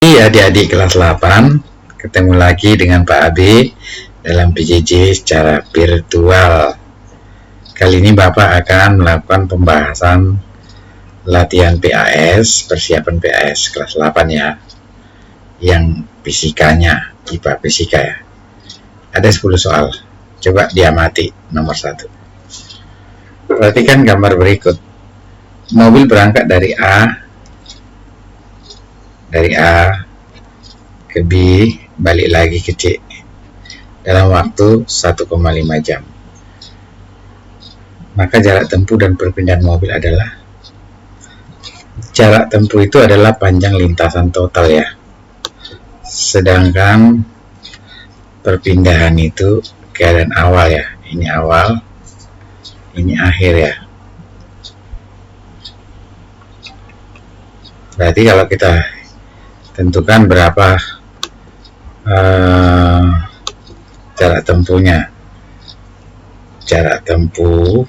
Adik-adik kelas 8, ketemu lagi dengan Pak Abi dalam PJJ secara virtual. Kali ini Bapak akan melakukan pembahasan latihan PAS, persiapan PAS kelas 8 ya, yang fisikanya, IPA fisika ya. Ada 10 soal, coba diamati. Nomor 1, perhatikan gambar berikut. Mobil berangkat dari A ke B, balik lagi ke C dalam waktu 1,5 jam. Maka jarak tempuh dan perpindahan mobil adalah, jarak tempuh itu adalah panjang lintasan total ya, sedangkan perpindahan itu keadaan awal ya. Ini awal, ini akhir ya. Berarti kalau kita tentukan berapa jarak tempuhnya, jarak tempuh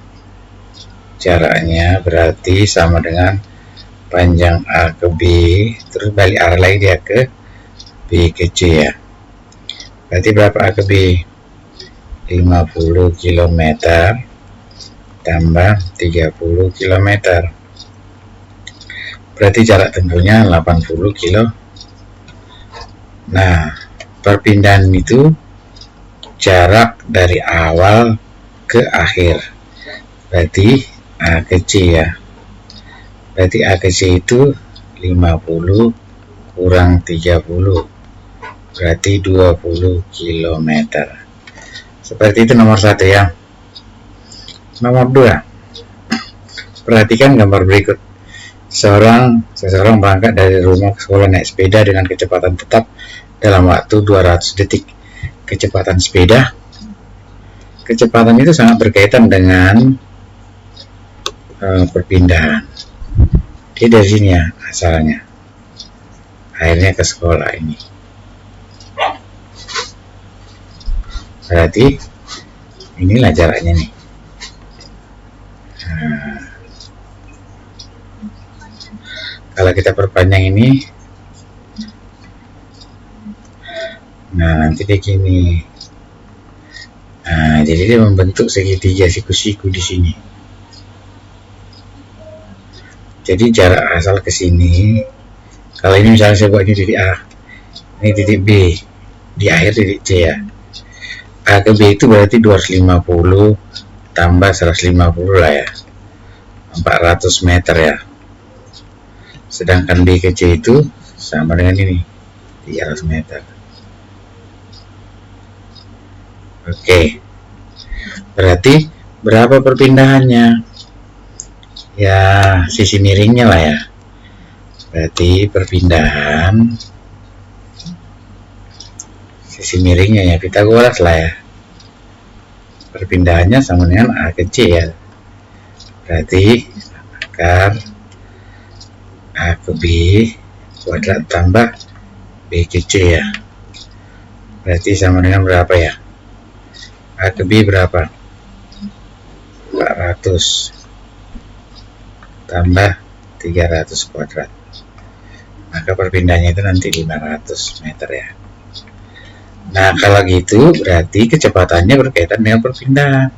jaraknya berarti sama dengan panjang A ke B, terus balik arah lagi dia ke B ke C ya. Berarti berapa A ke B? 50 km tambah 30 km, berarti jarak tempuhnya 80 km. Nah, perpindahan itu jarak dari awal ke akhir, berarti A ke C ya. Berarti A ke C itu 50 kurang 30, berarti 20 km. Seperti itu nomor 1 ya. Nomor 2, perhatikan gambar berikut. Seseorang berangkat dari rumah ke sekolah naik sepeda dengan kecepatan tetap dalam waktu 200 detik. Kecepatan sepeda, kecepatan itu sangat berkaitan dengan perpindahan. Dia dari sini ya asalnya, akhirnya ke sekolah ini. Berarti inilah jaraknya nih. Kalau kita perpanjang ini, nah nanti dia gini. Nah, jadi dia membentuk segitiga siku-siku di sini. Jadi jarak asal ke sini, kalau ini misalnya saya buat ini titik A, ini titik B, di akhir titik C ya. A ke B itu berarti 250 tambah 150 lah ya, 400 meter ya. Sedangkan B ke C itu sama dengan ini, 300 meter. Oke, berarti berapa perpindahannya? Ya, sisi miringnya lah ya. Berarti perpindahan sisi miringnya ya, Pitagoras lah ya. Perpindahannya sama dengan A ke C ya. Berarti akar A ke B kuadrat tambah B ke C ya. Berarti sama dengan berapa ya? A ke B berapa? 400 tambah 300 kuadrat. Maka perpindahannya itu nanti 500 meter ya. Nah, kalau gitu berarti kecepatannya berkaitan dengan perpindahan,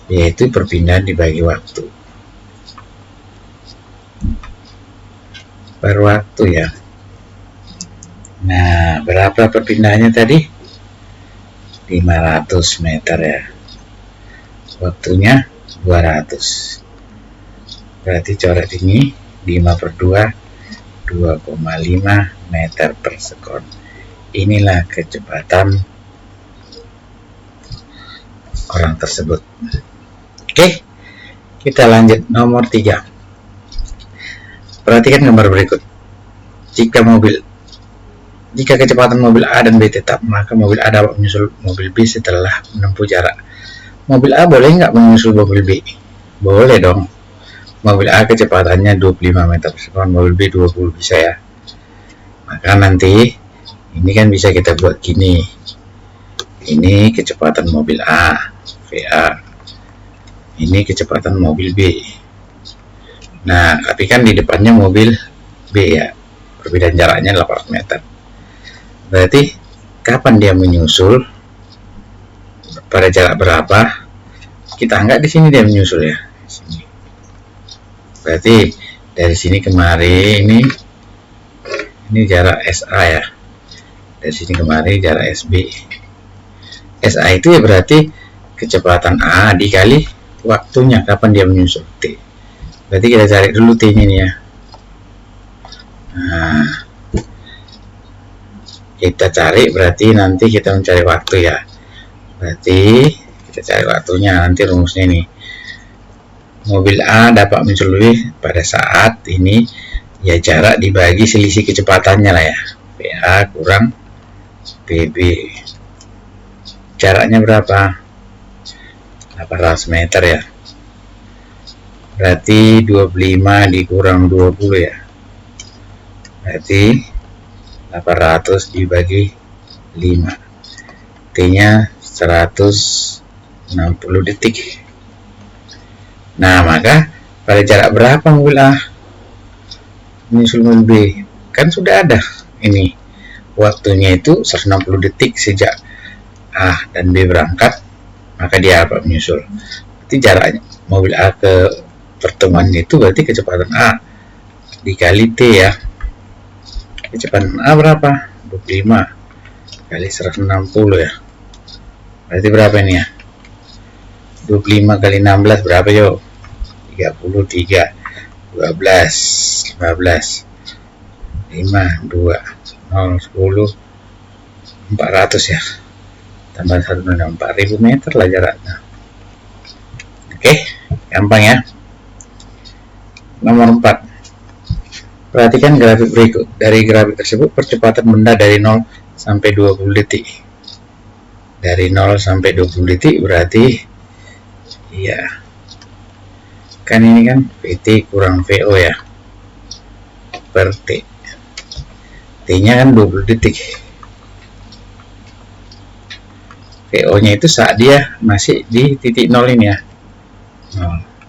yaitu perpindahan dibagi waktu per waktu ya. Nah, berapa perpindahannya tadi? 500 meter ya. Waktunya 200. Berarti coret ini 5 per 2, 2,5 meter per sekon. Inilah kecepatan orang tersebut. Oke, kita lanjut nomor 3. Perhatikan gambar berikut. Jika kecepatan mobil A dan B tetap, maka mobil A dapat menyusul mobil B setelah menempuh jarak. Mobil A boleh nggak menyusul mobil B? Boleh dong. Mobil A kecepatannya 25 meter per sekon, mobil B 20 bisa ya. Maka nanti ini kan bisa kita buat gini. Ini kecepatan mobil A, VA. Ini kecepatan mobil B. Nah, tapi kan di depannya mobil B ya, perbedaan jaraknya 800 meter. Berarti kapan dia menyusul, pada jarak berapa? Kita anggap di sini dia menyusul ya. Sini. Berarti dari sini kemari ini jarak SA ya. Dari sini kemari jarak SB. SA itu ya berarti kecepatan A dikali waktunya kapan dia menyusul, T. Berarti kita cari dulu T-nya nih ya. Nah, kita cari berarti nanti kita mencari waktu ya. Berarti kita cari waktunya, nanti rumusnya nih. Mobil A dapat menculik pada saat ini ya, jarak dibagi selisih kecepatannya lah ya. PA kurang PB. Jaraknya berapa? 800 meter ya. Berarti 25 dikurang 20 ya. Berarti 800 dibagi 5. T-nya 160 detik. Nah, maka pada jarak berapa mobil A menyusul mobil B? Kan sudah ada ini. Waktunya itu 160 detik sejak A dan B berangkat, maka dia dapat menyusul. Berarti jaraknya mobil A ke pertemuannya itu berarti kecepatan A dikali T ya. Kecepatan A berapa? 25 kali 160 ya. Berarti berapa ini ya? 25 kali 16 berapa yo? 33, 12, 15, 5, 2, 0, 10, 400 ya. Tambah 1, 4000 meter lah jaraknya. Oke, gampang ya. Nomor 4. Perhatikan grafik berikut. Dari grafik tersebut percepatan benda dari 0 sampai 20 detik. Dari 0 sampai 20 detik berarti iya. Kan ini kan PT kurang VO ya. Per T. T-nya kan 20 detik. VO-nya itu saat dia masih di titik 0 ini ya.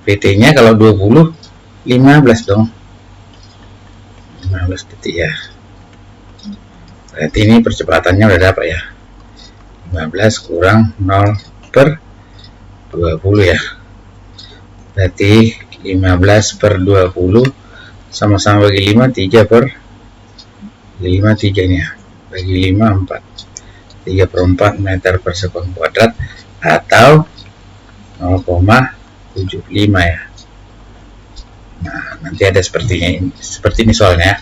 PT-nya kalau 20 15 dong. 15 detik ya. Berarti ini percepatannya udah dapat ya. 15 kurang 0 per 20 ya. Berarti 15 per 20 sama-sama bagi 5, 3 per 5, 3 ini ya. Bagi 5, 4. 3 per 4 meter per sekon kuadrat atau 0,75 ya. Nah, nanti ada seperti ini soalnya.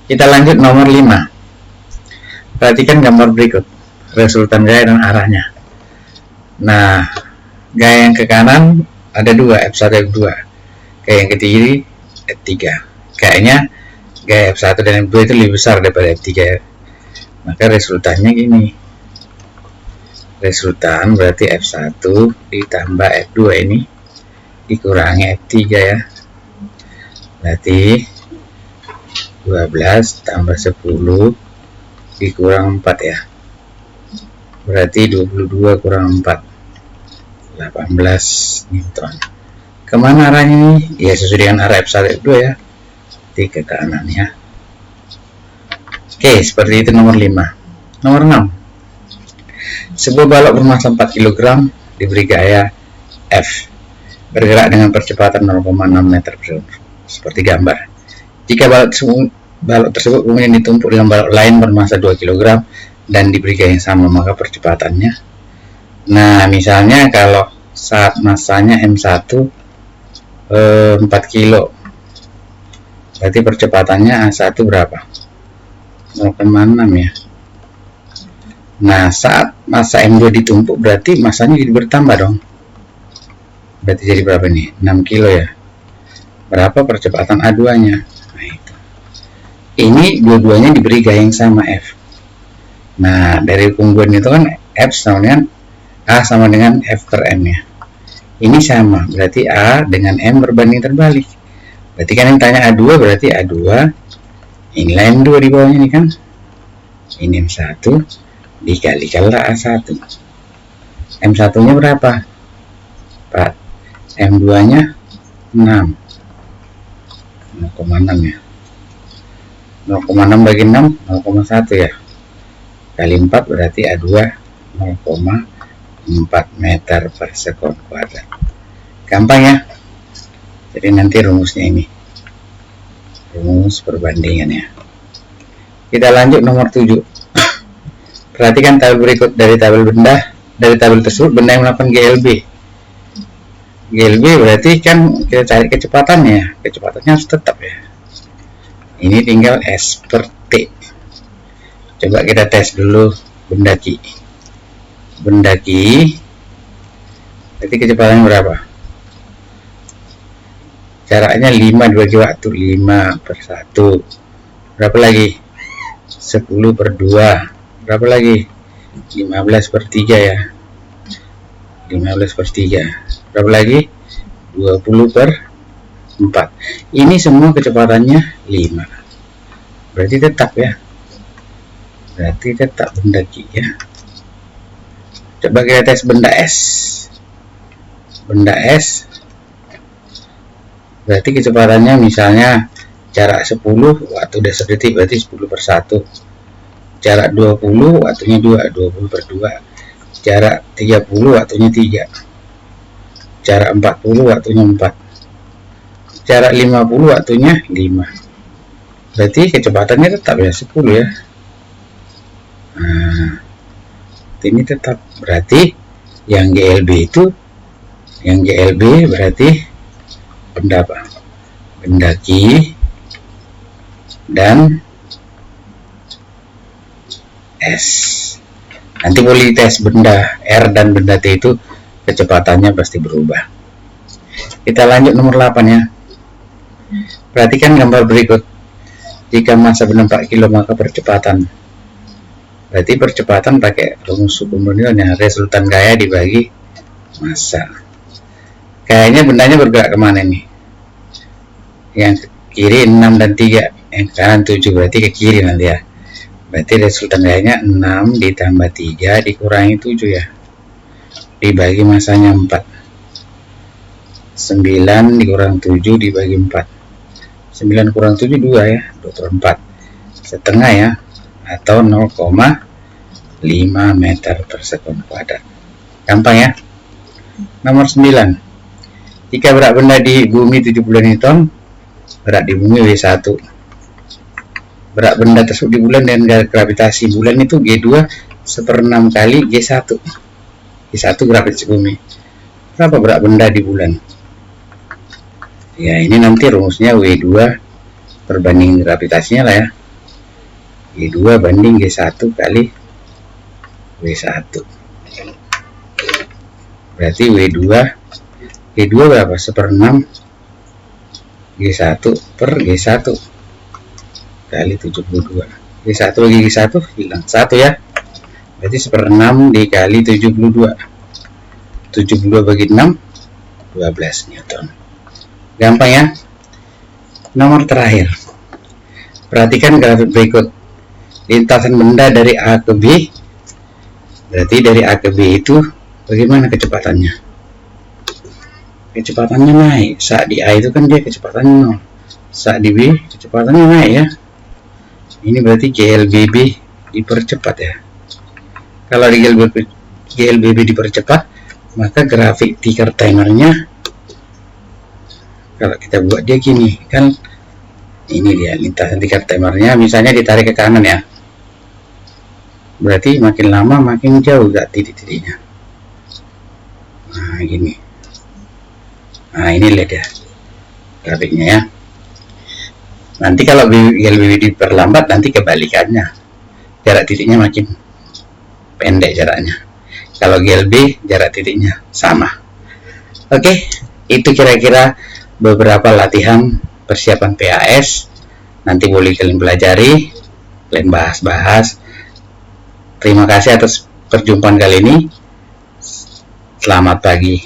Kita lanjut nomor 5. Perhatikan gambar berikut, resultan gaya dan arahnya. Nah, gaya yang ke kanan ada 2, F1, F2. Gaya yang ke kiri, F3. Kayaknya gaya F1 dan F2 itu lebih besar daripada F3 ya. Maka resultannya gini. Resultan berarti F1 ditambah F2 ini dikurangi F3 ya. Berarti 12 tambah 10 dikurang 4 ya. Berarti 22 kurang 4, 18 Newton. Kemana arahnya ini? Ya sesuai dengan arah F1 F2 ya. Ke kanan ya. Oke, seperti itu nomor 5. Nomor 6. Sebuah balok bermassa 4 kg diberi gaya F, bergerak dengan percepatan 0,6 meter per sekon. Seperti gambar. Jika balok tersebut kemudian ditumpuk dengan balok lain bermassa 2 kg dan diberi gaya yang sama, maka percepatannya. Nah, misalnya kalau saat massanya M1 4 kilo, berarti percepatannya A1 berapa? 0,6 ya. Nah, saat massa M2 ditumpuk berarti massanya jadi bertambah dong. Berarti jadi berapa nih? 6 kilo ya. Berapa percepatan A2-nya? Nah, itu. Ini dua-duanya diberi gaya yang sama F. Nah, dari hukum Boole itu kan F sama dengan A sama dengan F per M ya. Ini sama, berarti A dengan M berbanding terbalik. Berarti kan yang tanya A2 berarti A2. Ini M2 di bawahnya nih kan. Ini M1 dikalikanlah A1. M1-nya berapa? 4. M2-nya 6. 0,6 ya. 0,6 bagi 6 0,1 ya, kali 4 berarti A2 0,4 meter per sekon kuadrat. Gampang ya. Jadi nanti rumusnya ini, rumus perbandingannya. Kita lanjut nomor 7. Perhatikan tabel berikut. Dari tabel tersebut benda yang melakukan GLB. GLB berarti kan kita cari kecepatannya. Kecepatannya harus tetap ya. Ini tinggal S per T. Coba kita tes dulu benda Q. Benda Q berarti kecepatannya berapa? Jaraknya 5 dibagi waktu 5 per 1. Berapa lagi? 10 per 2. Berapa lagi? 15 per 3 ya. 15 per 3. Berapa lagi? 20 per 4. Ini semua kecepatannya 5. Berarti tetap ya. Berarti tetap benda Q ya. Coba kita tes benda S. Benda S berarti kecepatannya misalnya jarak 10 waktu dasar detik berarti 10 per 1. Jarak 20 waktunya 2, 20 per 2. Jarak 30 waktunya 3. Jarak 40 waktunya 4. Jarak 50 waktunya 5. Berarti kecepatannya tetap ya 10 ya. Nah, ini tetap. Berarti yang GLB itu, yang GLB berarti benda apa? Benda Q dan S. Nanti boleh tes benda R dan benda T itu kecepatannya pasti berubah. Kita lanjut nomor 8 ya. Perhatikan gambar berikut. Jika massa benda 4 kg maka percepatan. Berarti percepatan pakai rumus hukum Newton, resultan gaya dibagi massa. Kayaknya bendanya bergerak kemana nih? Yang ke kiri 6 dan 3, yang ke kanan 7, berarti ke kiri nanti ya. Berarti resultan gayanya 6 ditambah 3 dikurangi 7 ya, dibagi masanya 4. 9 dikurang 7 dibagi 4. 9 kurang 7 2 ya, 2/4. Setengah ya, atau 0,5 meter per sekon kuadrat. Gampang ya. Nomor 9. Jika berat benda di bumi 70 Newton, berat di bumi W1. Berat benda tersebut di bulan dengan gravitasi bulan itu G2 1/6 kali G1. G1 gravitasi bumi. Berapa berat benda di bulan? Ya, ini nanti rumusnya W2 perbandingan gravitasinya lah ya. G2 banding G1 kali W1. Berarti G2 berapa? 1/6 G1 per G1 kali 72. G1 bagi G1 hilang 1 ya. Berarti 1/6 dikali 72. 72 bagi 6 12 Newton. Gampang ya. Nomor terakhir. Perhatikan grafik berikut. Lintasan benda dari A ke B. Berarti dari A ke B itu bagaimana kecepatannya? Kecepatannya naik. Saat di A itu kan dia kecepatannya 0. Saat di B kecepatannya naik ya. Ini berarti GLBB dipercepat ya. Kalau di GLBB dipercepat, maka grafik ticker timernya kalau kita buat dia gini kan, ini dia lintasan ticker timernya, misalnya ditarik ke kanan ya, berarti makin lama makin jauh gak titik-titiknya. Nah gini. Nah ini lihat ya grafiknya ya. Nanti kalau GLBB diperlambat nanti kebalikannya, jarak titiknya makin pendek jaraknya. Kalau GLB jarak titiknya sama. Oke, itu kira-kira beberapa latihan persiapan PAS. Nanti boleh kalian pelajari, kalian bahas-bahas. Terima kasih atas perjumpaan kali ini. Selamat pagi.